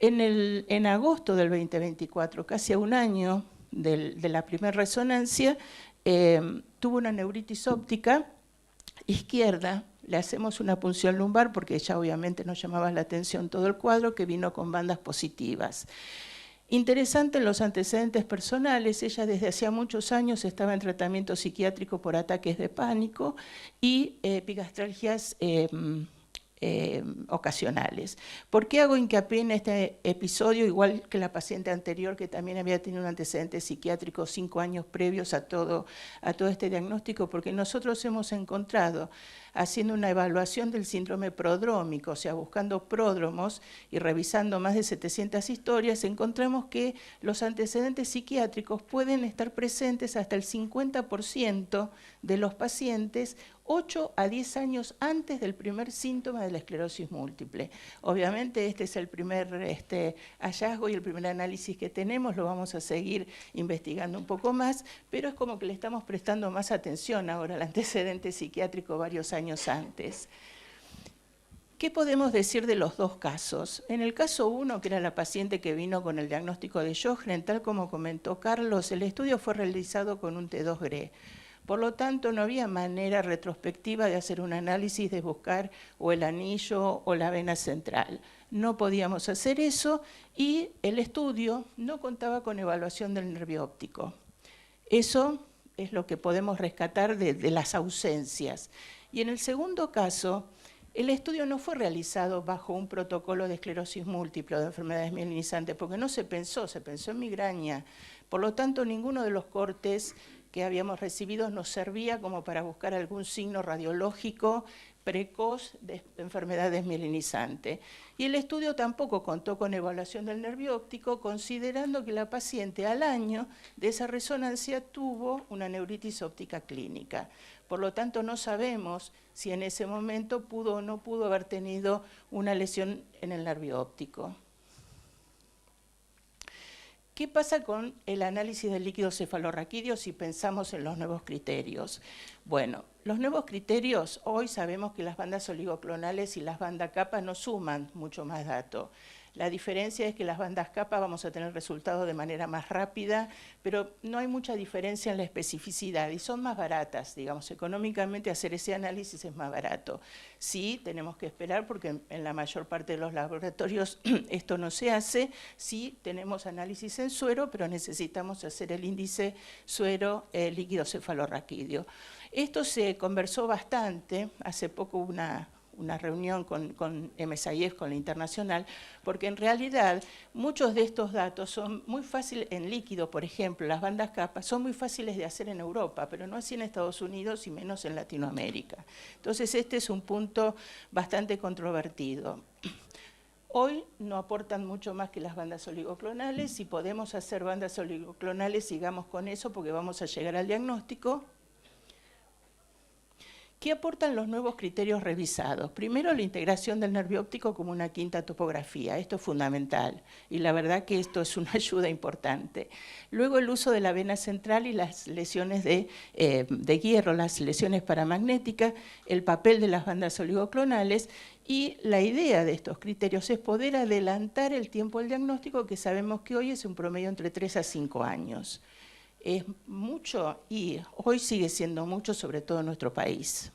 En agosto del 2024, casi a un año de la primera resonancia, tuvo una neuritis óptica izquierda. Le hacemos una punción lumbar porque ya obviamente nos llamaba la atención todo el cuadro, que vino con bandas positivas. Interesante en los antecedentes personales, ella desde hacía muchos años estaba en tratamiento psiquiátrico por ataques de pánico y epigastralgias ocasionales. ¿Por qué hago hincapié en este episodio, igual que la paciente anterior que también había tenido un antecedente psiquiátrico 5 años previos a todo este diagnóstico? Porque nosotros hemos encontrado, haciendo una evaluación del síndrome prodrómico, o sea, buscando pródromos y revisando más de 700 historias, encontramos que los antecedentes psiquiátricos pueden estar presentes hasta el 50% de los pacientes 8 a 10 años antes del primer síntoma de la esclerosis múltiple. Obviamente este es el primer hallazgo y el primer análisis que tenemos, lo vamos a seguir investigando un poco más, pero es como que le estamos prestando más atención ahora al antecedente psiquiátrico varios años antes. ¿Qué podemos decir de los dos casos? En el caso 1, que era la paciente que vino con el diagnóstico de Sjögren, tal como comentó Carlos, el estudio fue realizado con un T2-GRE. Por lo tanto, no había manera retrospectiva de hacer un análisis, de buscar o el anillo o la vena central. No podíamos hacer eso y el estudio no contaba con evaluación del nervio óptico. Eso es lo que podemos rescatar de las ausencias. Y en el segundo caso, el estudio no fue realizado bajo un protocolo de esclerosis múltiple o de enfermedades mielinizantes, porque no se pensó en migraña. Por lo tanto, ninguno de los cortes que habíamos recibido nos servía como para buscar algún signo radiológico precoz de enfermedades mielinizantes. Y el estudio tampoco contó con evaluación del nervio óptico, considerando que la paciente al año de esa resonancia tuvo una neuritis óptica clínica. Por lo tanto, no sabemos si en ese momento pudo o no pudo haber tenido una lesión en el nervio óptico. ¿Qué pasa con el análisis del líquido cefalorraquídeo si pensamos en los nuevos criterios? Bueno, los nuevos criterios, hoy sabemos que las bandas oligoclonales y las bandas kappa no suman mucho más datos. La diferencia es que las bandas kappa vamos a tener resultados de manera más rápida, pero no hay mucha diferencia en la especificidad y son más baratas, digamos, económicamente hacer ese análisis es más barato. Sí, tenemos que esperar porque en la mayor parte de los laboratorios esto no se hace, sí tenemos análisis en suero, pero necesitamos hacer el índice suero líquido cefalorraquídeo. Esto se conversó bastante, hace poco una reunión con MSIF, con la internacional, porque en realidad muchos de estos datos son muy fáciles, en líquido, por ejemplo, las bandas kappa, son muy fáciles de hacer en Europa, pero no así en Estados Unidos y menos en Latinoamérica. Entonces este es un punto bastante controvertido. Hoy no aportan mucho más que las bandas oligoclonales, si podemos hacer bandas oligoclonales, sigamos con eso porque vamos a llegar al diagnóstico. ¿Qué aportan los nuevos criterios revisados? Primero, la integración del nervio óptico como una quinta topografía. Esto es fundamental y la verdad que esto es una ayuda importante. Luego, el uso de la vena central y las lesiones de hierro, las lesiones paramagnéticas, el papel de las bandas oligoclonales y la idea de estos criterios es poder adelantar el tiempo del diagnóstico, que sabemos que hoy es un promedio entre 3 a 5 años. Es mucho y hoy sigue siendo mucho, sobre todo en nuestro país.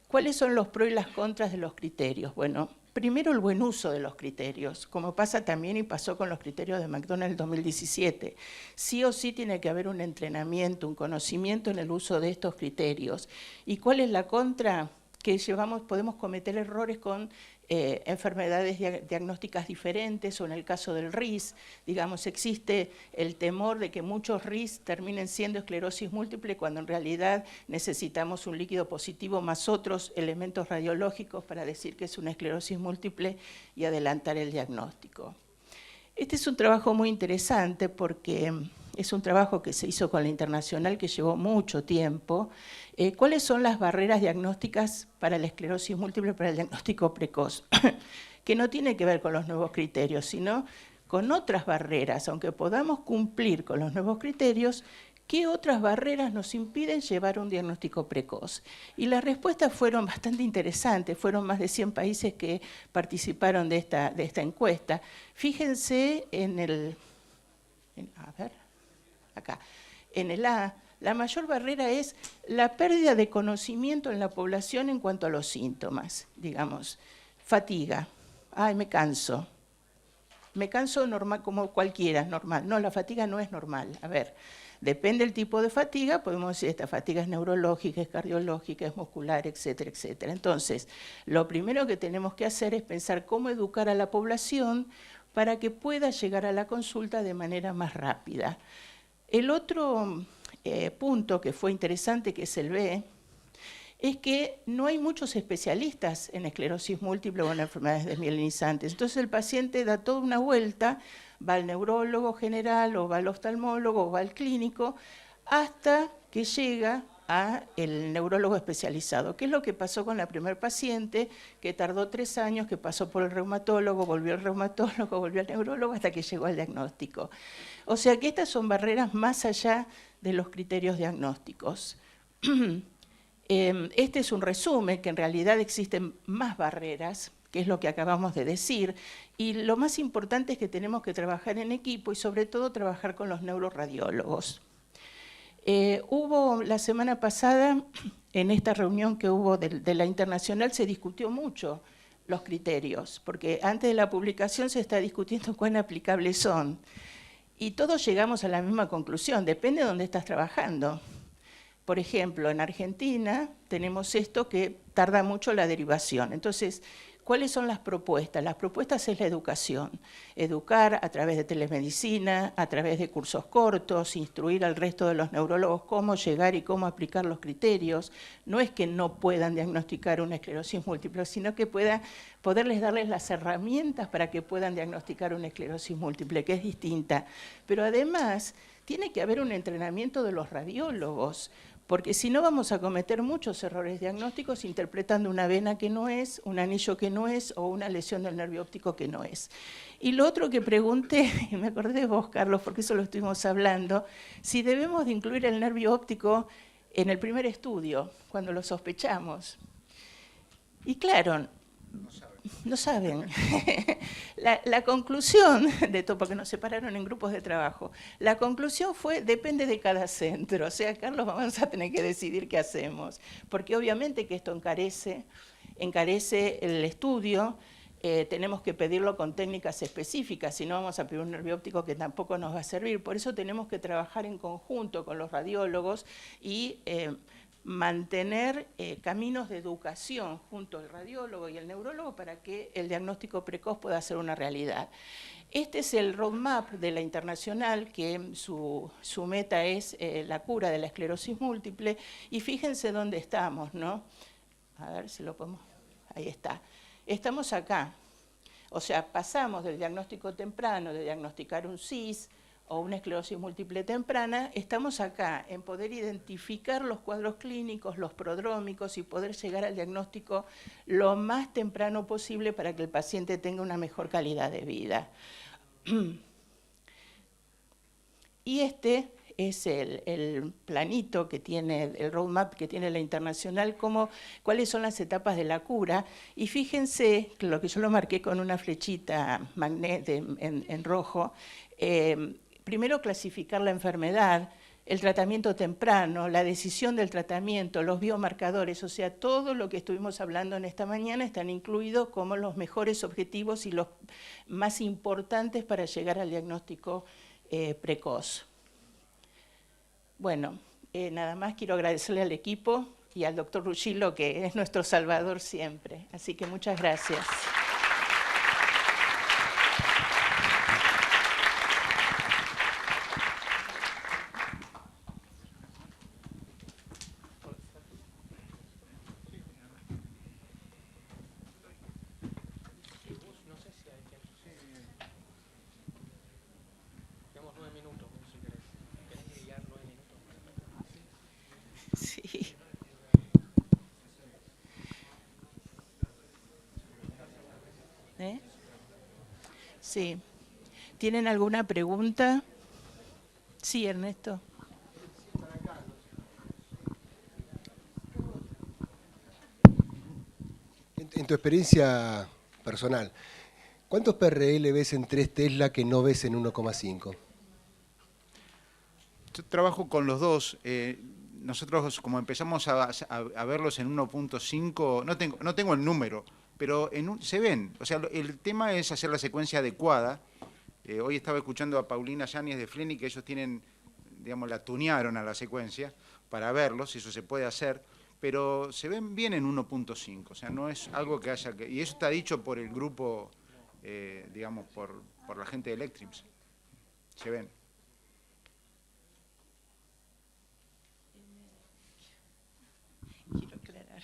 ¿Cuáles son los pros y las contras de los criterios? Bueno, primero el buen uso de los criterios, como pasa también y pasó con los criterios de McDonald 2017. Sí o sí tiene que haber un entrenamiento, un conocimiento en el uso de estos criterios. ¿Y cuál es la contra? Que podemos cometer errores con enfermedades diagnósticas diferentes o en el caso del RIS, digamos, existe el temor de que muchos RIS terminen siendo esclerosis múltiple cuando en realidad necesitamos un líquido positivo más otros elementos radiológicos para decir que es una esclerosis múltiple y adelantar el diagnóstico. Este es un trabajo muy interesante porque es un trabajo que se hizo con la Internacional que llevó mucho tiempo. ¿Cuáles son las barreras diagnósticas para la esclerosis múltiple, para el diagnóstico precoz? Que no tiene que ver con los nuevos criterios, sino con otras barreras. Aunque podamos cumplir con los nuevos criterios, ¿qué otras barreras nos impiden llevar un diagnóstico precoz? Y las respuestas fueron bastante interesantes, fueron más de 100 países que participaron de esta encuesta. Fíjense en el A, la mayor barrera es la pérdida de conocimiento en la población en cuanto a los síntomas, digamos, fatiga, ay, me canso normal, como cualquiera, normal. No, la fatiga no es normal. A ver, depende del tipo de fatiga, podemos decir esta fatiga es neurológica, es cardiológica, es muscular, etcétera, etcétera. Entonces, lo primero que tenemos que hacer es pensar cómo educar a la población para que pueda llegar a la consulta de manera más rápida. El otro punto que fue interesante, que es el B, es que no hay muchos especialistas en esclerosis múltiple o en enfermedades desmielinizantes. Entonces el paciente da toda una vuelta, va al neurólogo general o va al oftalmólogo o va al clínico, hasta que llega al neurólogo especializado. ¿Qué es lo que pasó con la primer paciente que tardó 3 años, que pasó por el reumatólogo, volvió al reumatólogo, volvió al neurólogo hasta que llegó al diagnóstico? O sea que estas son barreras más allá de los criterios diagnósticos. Este es un resumen, que en realidad existen más barreras, que es lo que acabamos de decir, y lo más importante es que tenemos que trabajar en equipo y sobre todo trabajar con los neuroradiólogos. Hubo la semana pasada, en esta reunión que hubo de la Internacional, se discutió mucho los criterios, porque antes de la publicación se está discutiendo cuán aplicables son, y todos llegamos a la misma conclusión, depende de dónde estás trabajando. Por ejemplo, en Argentina tenemos esto que tarda mucho la derivación. Entonces, ¿cuáles son las propuestas? Las propuestas es la educación. Educar a través de telemedicina, a través de cursos cortos, instruir al resto de los neurólogos cómo llegar y cómo aplicar los criterios. No es que no puedan diagnosticar una esclerosis múltiple, sino que poderles darles las herramientas para que puedan diagnosticar una esclerosis múltiple, que es distinta. Pero además, tiene que haber un entrenamiento de los radiólogos, porque si no vamos a cometer muchos errores diagnósticos interpretando una vena que no es, un anillo que no es o una lesión del nervio óptico que no es. Y lo otro que pregunté, y me acordé de vos, Carlos, porque eso lo estuvimos hablando, si debemos de incluir el nervio óptico en el primer estudio, cuando lo sospechamos. Y claro, no saben. La conclusión de todo, porque nos separaron en grupos de trabajo, la conclusión fue, depende de cada centro. O sea, Carlos, vamos a tener que decidir qué hacemos, porque obviamente que esto encarece el estudio, tenemos que pedirlo con técnicas específicas, si no vamos a pedir un nervio óptico que tampoco nos va a servir. Por eso tenemos que trabajar en conjunto con los radiólogos y mantener caminos de educación junto al radiólogo y el neurólogo para que el diagnóstico precoz pueda ser una realidad. Este es el roadmap de la Internacional, que su meta es la cura de la esclerosis múltiple, y fíjense dónde estamos, ¿no? A ver si lo podemos... Ahí está. Estamos acá. O sea, pasamos del diagnóstico temprano, de diagnosticar un CIS, o una esclerosis múltiple temprana, estamos acá en poder identificar los cuadros clínicos, los prodrómicos y poder llegar al diagnóstico lo más temprano posible para que el paciente tenga una mejor calidad de vida. Y este es el planito que tiene, el roadmap que tiene la Internacional, cuáles son las etapas de la cura. Y fíjense que lo que yo lo marqué con una flechita en rojo, primero clasificar la enfermedad, el tratamiento temprano, la decisión del tratamiento, los biomarcadores, o sea, todo lo que estuvimos hablando en esta mañana están incluidos como los mejores objetivos y los más importantes para llegar al diagnóstico precoz. Bueno, nada más quiero agradecerle al equipo y al doctor Ruggillo, que es nuestro salvador siempre. Así que muchas gracias. Tenemos 9 minutos, si querés. ¿Eh? Sí. ¿Tienen alguna pregunta? Sí, Ernesto. En tu experiencia personal, ¿cuántos PRL ves en 3 Tesla que no ves en 1,5? Yo trabajo con los dos. Nosotros, como empezamos a verlos en 1.5, no tengo el número, pero se ven. O sea, el tema es hacer la secuencia adecuada. Hoy estaba escuchando a Paulina Yáñez de Fleni, que ellos tienen, digamos, la tunearon a la secuencia para verlos, eso se puede hacer, pero se ven bien en 1.5, o sea, no es algo que haya que... Y eso está dicho por el grupo, digamos, por la gente de Electrims. Se ven. Quiero aclarar.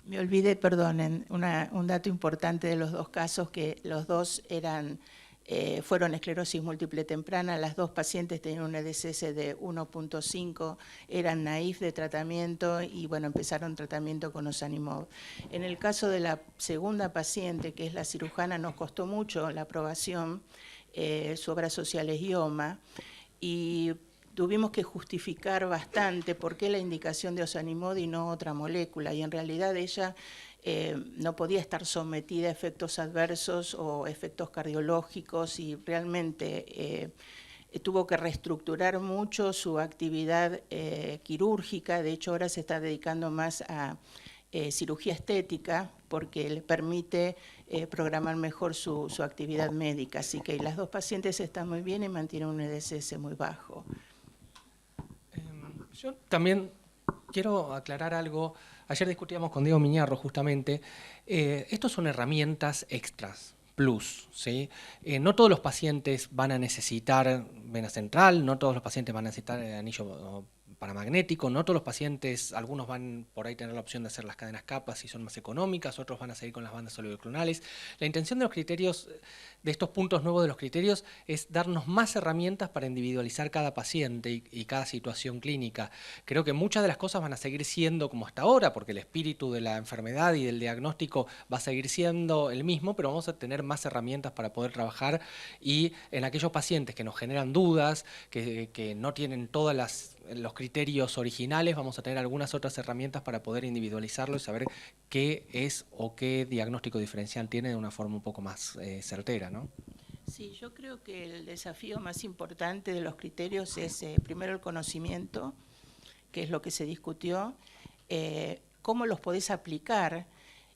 Me olvidé, perdonen, un dato importante de los dos casos, que los dos fueron esclerosis múltiple temprana. Las dos pacientes tenían un EDSS de 1.5, eran naif de tratamiento y bueno, empezaron tratamiento con ozanimod. En el caso de la segunda paciente, que es la cirujana, nos costó mucho la aprobación, su obra social es IOMA, y tuvimos que justificar bastante por qué la indicación de ozanimod y no otra molécula, y en realidad ella no podía estar sometida a efectos adversos o efectos cardiológicos y realmente tuvo que reestructurar mucho su actividad quirúrgica. De hecho, ahora se está dedicando más a cirugía estética porque le permite programar mejor su actividad médica. Así que las dos pacientes están muy bien y mantienen un EDSS muy bajo. Yo también quiero aclarar algo. Ayer discutíamos con Diego Miñarro justamente. Estos son herramientas extras, plus, ¿sí? No todos los pacientes van a necesitar vena central, no todos los pacientes van a necesitar anillo paramagnético, no todos los pacientes, algunos van por ahí tener la opción de hacer las cadenas capas y son más económicas, otros van a seguir con las bandas oligodeclonales. La intención de los criterios, de estos puntos nuevos de los criterios, es darnos más herramientas para individualizar cada paciente y cada situación clínica. Creo que muchas de las cosas van a seguir siendo como hasta ahora, porque el espíritu de la enfermedad y del diagnóstico va a seguir siendo el mismo, pero vamos a tener más herramientas para poder trabajar, y en aquellos pacientes que nos generan dudas, que no tienen todos los criterios originales, vamos a tener algunas otras herramientas para poder individualizarlo y saber qué es o qué diagnóstico diferencial tiene de una forma un poco más certera, ¿no? Sí, yo creo que el desafío más importante de los criterios es primero el conocimiento, que es lo que se discutió, cómo los podés aplicar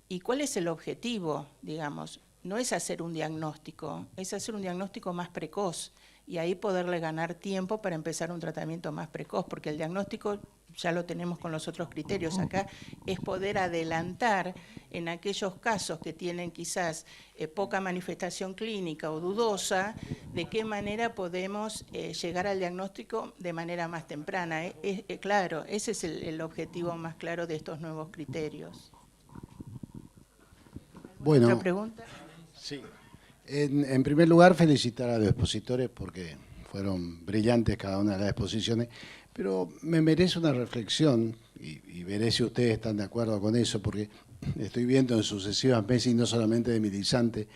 y cuál es el objetivo, digamos. No es hacer un diagnóstico, es hacer un diagnóstico más precoz y ahí poderle ganar tiempo para empezar un tratamiento más precoz, porque el diagnóstico ya lo tenemos con los otros criterios. Acá es poder adelantar en aquellos casos que tienen quizás poca manifestación clínica o dudosa, de qué manera podemos llegar al diagnóstico de manera más temprana. Claro, ese es el objetivo más claro de estos nuevos criterios. Bueno, ¿Otra pregunta? Sí. En primer lugar, felicitar a los expositores porque fueron brillantes cada una de las exposiciones, pero me merece una reflexión y veré si ustedes están de acuerdo con eso, porque estoy viendo en sucesivas meses, y no solamente de milizantes,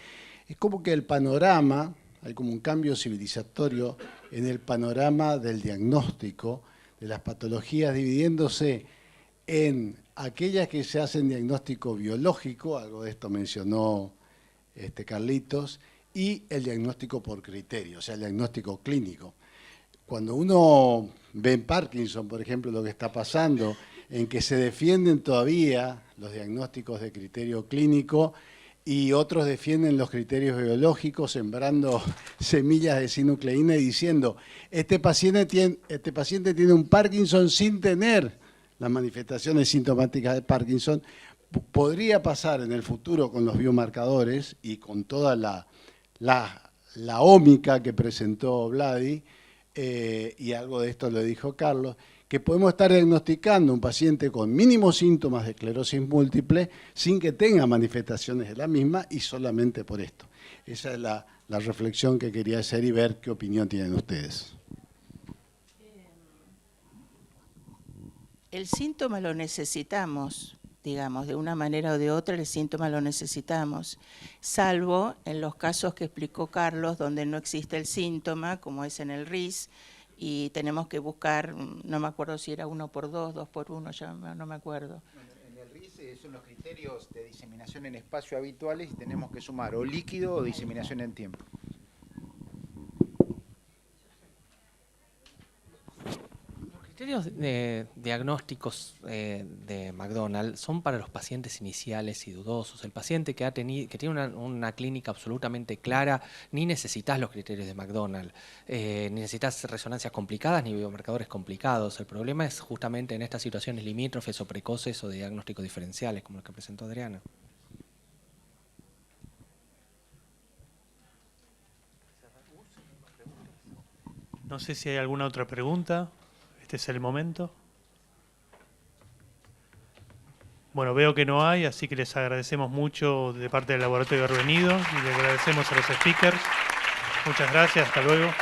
es como que el panorama, hay como un cambio civilizatorio en el panorama del diagnóstico de las patologías, dividiéndose en aquellas que se hacen diagnóstico biológico, algo de esto mencionó Carlitos, y el diagnóstico por criterio, o sea, el diagnóstico clínico. Cuando uno ve en Parkinson, por ejemplo, lo que está pasando, en que se defienden todavía los diagnósticos de criterio clínico y otros defienden los criterios biológicos, sembrando semillas de sinucleína y diciendo, este paciente tiene un Parkinson sin tener las manifestaciones sintomáticas de Parkinson. Podría pasar en el futuro con los biomarcadores y con toda la ómica que presentó Vladi, y algo de esto lo dijo Carlos, que podemos estar diagnosticando un paciente con mínimos síntomas de esclerosis múltiple sin que tenga manifestaciones de la misma y solamente por esto. Esa es la reflexión que quería hacer y ver qué opinión tienen ustedes. El síntoma lo necesitamos. digamos, de una manera o de otra el síntoma lo necesitamos, salvo en los casos que explicó Carlos, donde no existe el síntoma, como es en el RIS, y tenemos que buscar, no me acuerdo si era 1x2, 2x1, ya no me acuerdo. En el RIS son los criterios de diseminación en espacio habituales y tenemos que sumar o líquido o diseminación en tiempo. Los criterios diagnósticos de McDonald son para los pacientes iniciales y dudosos. El paciente que tiene una clínica absolutamente clara, ni necesitas los criterios de McDonald, ni necesitas resonancias complicadas ni biomarcadores complicados. El problema es justamente en estas situaciones limítrofes o precoces o de diagnósticos diferenciales, como los que presentó Adriana. No sé si hay alguna otra pregunta. Este es el momento. Bueno, veo que no hay, así que les agradecemos mucho de parte del laboratorio de haber venido y les agradecemos a los speakers. Muchas gracias, hasta luego.